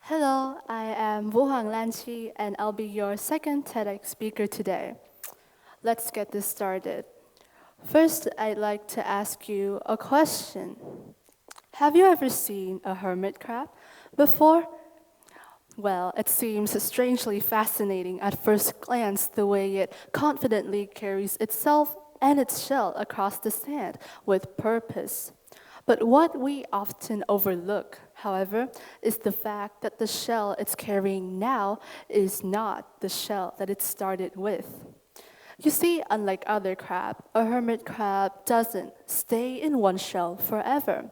Hello, I am Wuhang Lanqi, and I'll be your second TEDx speaker today. Let's get this started. First, I'd like to ask you a question. Have you ever seen a hermit crab before? Well, it seems strangely fascinating at first glance the way it confidently carries itself and its shell across the sand with purpose. But what we often overlook, however, is the fact that the shell it's carrying now is not the shell that it started with. You see, unlike other crab, a hermit crab doesn't stay in one shell forever.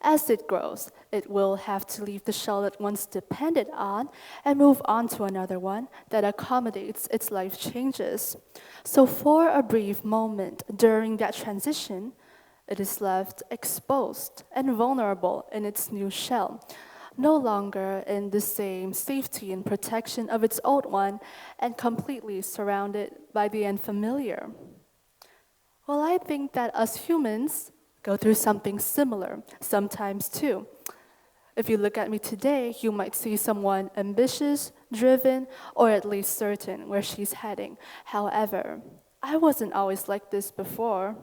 As it grows, it will have to leave the shell it once depended on and move on to another one that accommodates its life changes. So, for a brief moment during that transition, it is left exposed and vulnerable in its new shell, no longer in the same safety and protection of its old one, and completely surrounded by the unfamiliar. Well, I think that us humans go through something similar sometimes too. If you look at me today, you might see someone ambitious, driven, or at least certain where she's heading. However, I wasn't always like this before.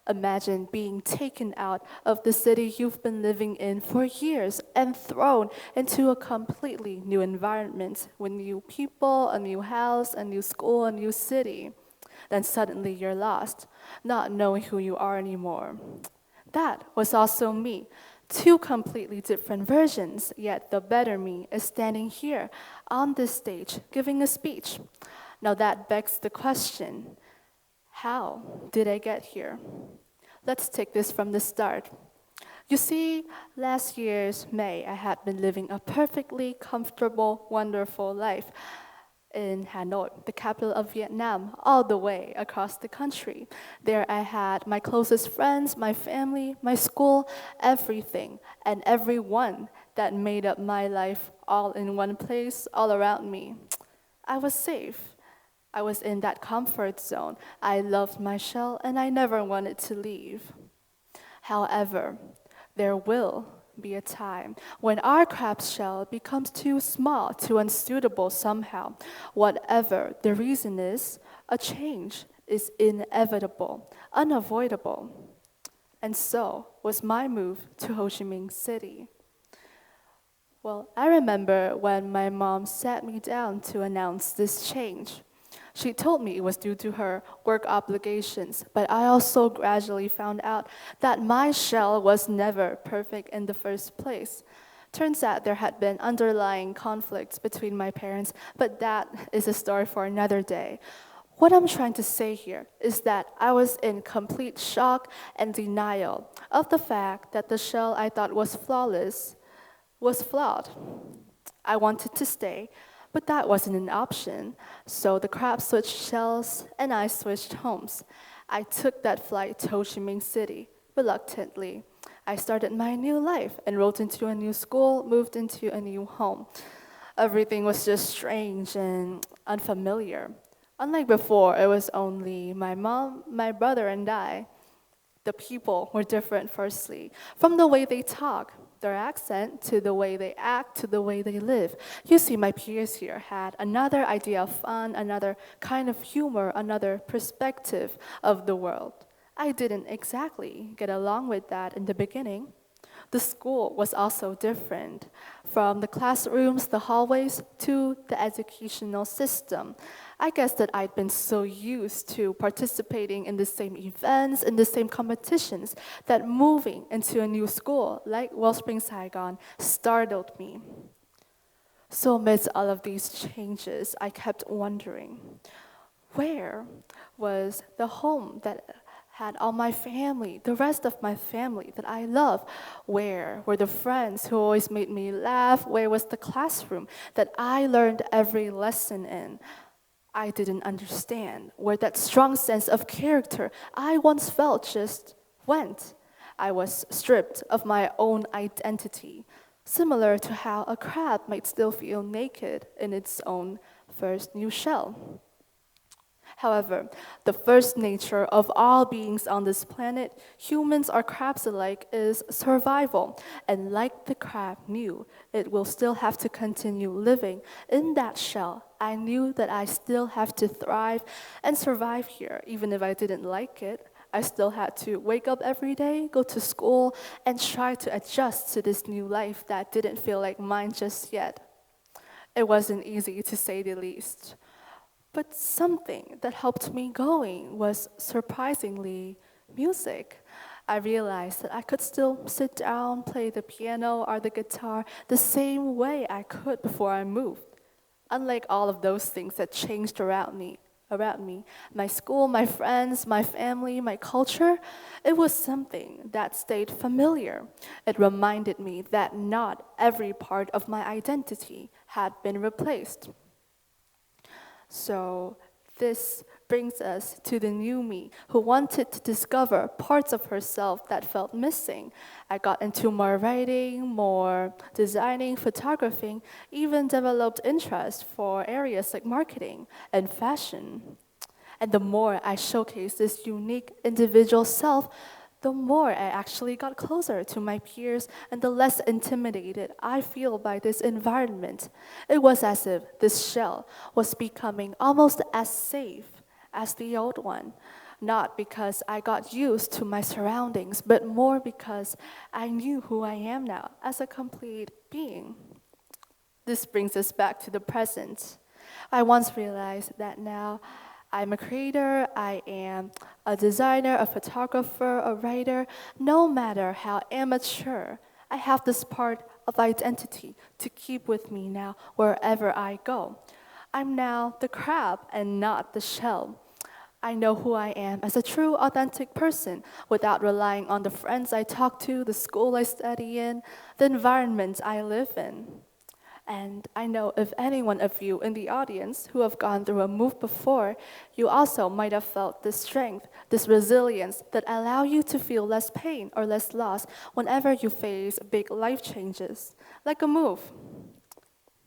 Imagine being taken out of the city you've been living in for years and thrown into a completely new environment with new people, a new house, a new school, a new city. Then suddenly you're lost, not knowing who you are anymore. That was also me. Two completely different versions, yet the better me is standing here on this stage giving a speech. Now that begs the question, how did I get here? Let's take this from the start. You see, last year's May, I had been living a perfectly comfortable, wonderful life in Hanoi, the capital of Vietnam, all the way across the country. There I had my closest friends, my family, my school, everything and everyone that made up my life all in one place, all around me. I was safe. I was in that comfort zone. I loved my shell and I never wanted to leave. However, there will be a time when our crab's shell becomes too small, too unsuitable somehow. Whatever the reason is, a change is inevitable, unavoidable. And so was my move to Ho Chi Minh City. Well, I remember when my mom sat me down to announce this change. She told me it was due to her work obligations, but I also gradually found out that my shell was never perfect in the first place. Turns out there had been underlying conflicts between my parents, but that is a story for another day. What I'm trying to say here is that I was in complete shock and denial of the fact that the shell I thought was flawless was flawed. I wanted to stay, but that wasn't an option. So the crab switched shells and I switched homes. I took that flight to Ho Chi Minh City, reluctantly. I started my new life, enrolled into a new school, moved into a new home. Everything was just strange and unfamiliar. Unlike before, it was only my mom, my brother, and I. The people were different, firstly, from the way they talk, their accent, to the way they act, to the way they live. You see, my peers here had another idea of fun, another kind of humor, another perspective of the world. I didn't exactly get along with that in the beginning. The school was also different, from the classrooms, the hallways, to the educational system. I guess that I'd been so used to participating in the same events, in the same competitions, that moving into a new school like Wellspring Saigon startled me. So amidst all of these changes, I kept wondering, where was the home that had all my family, the rest of my family that I love? Where were the friends who always made me laugh? Where was the classroom that I learned every lesson in? I didn't understand where that strong sense of character I once felt just went. I was stripped of my own identity, similar to how a crab might still feel naked in its own first new shell. However, the first nature of all beings on this planet, humans or crabs alike, is survival. And like the crab knew it will still have to continue living in that shell, I knew that I still have to thrive and survive here, even if I didn't like it. I still had to wake up every day, go to school, and try to adjust to this new life that didn't feel like mine just yet. It wasn't easy, to say the least. But something that helped me going was surprisingly music. I realized that I could still sit down, play the piano or the guitar the same way I could before I moved. Unlike all of those things that changed around me, my school, my friends, my family, my culture, it was something that stayed familiar. It reminded me that not every part of my identity had been replaced. So this brings us to the new me who wanted to discover parts of herself that felt missing. I got into more writing, more designing, photographing, even developed interest for areas like marketing and fashion. And the more I showcased this unique individual self, the more I actually got closer to my peers and the less intimidated I feel by this environment. It was as if this shell was becoming almost as safe as the old one. Not because I got used to my surroundings, but more because I knew who I am now as a complete being. This brings us back to the present. I once realized that now I'm a creator, I am a designer, a photographer, a writer. No matter how amateur, I have this part of identity to keep with me now wherever I go. I'm now the crab and not the shell. I know who I am as a true, authentic person without relying on the friends I talk to, the school I study in, the environment I live in. And I know if any one of you in the audience who have gone through a move before, you also might have felt this strength, this resilience that allow you to feel less pain or less loss whenever you face big life changes, like a move.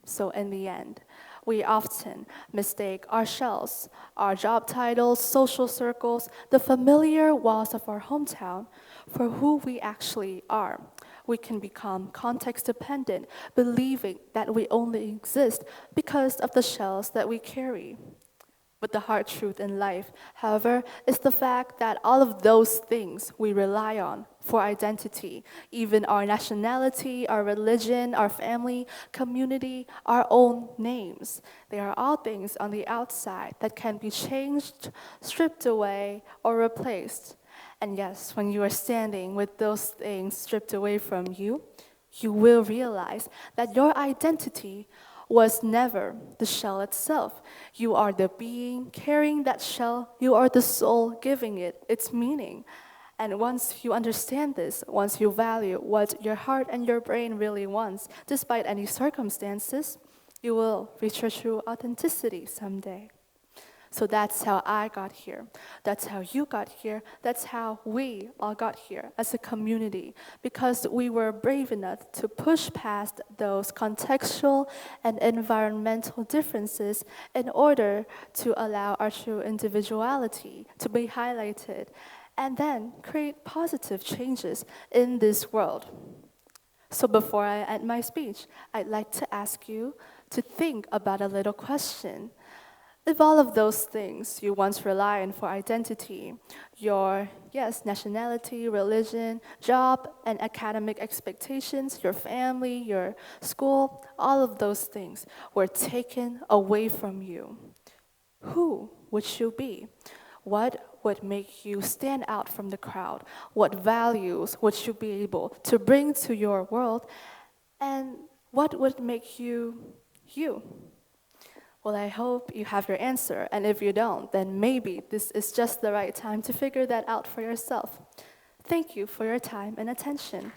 So in the end, we often mistake our shells, our job titles, social circles, the familiar walls of our hometown for who we actually are. We can become context dependent, believing that we only exist because of the shells that we carry. But the hard truth in life, however, is the fact that all of those things we rely on for identity, even our nationality, our religion, our family, community, our own names, they are all things on the outside that can be changed, stripped away, or replaced. And yes, when you are standing with those things stripped away from you, you will realize that your identity was never the shell itself. You are the being carrying that shell. You are the soul giving it its meaning. And once you understand this, once you value what your heart and your brain really wants, despite any circumstances, you will reach your true authenticity someday. So that's how I got here. That's how you got here. That's how we all got here as a community, because we were brave enough to push past those contextual and environmental differences in order to allow our true individuality to be highlighted and then create positive changes in this world. So before I end my speech, I'd like to ask you to think about a little question. If all of those things you once relied on for identity, your, yes, nationality, religion, job, and academic expectations, your family, your school, all of those things were taken away from you, who would you be? What would make you stand out from the crowd? What values would you be able to bring to your world? And what would make you you? Well, I hope you have your answer, and if you don't, then maybe this is just the right time to figure that out for yourself. Thank you for your time and attention.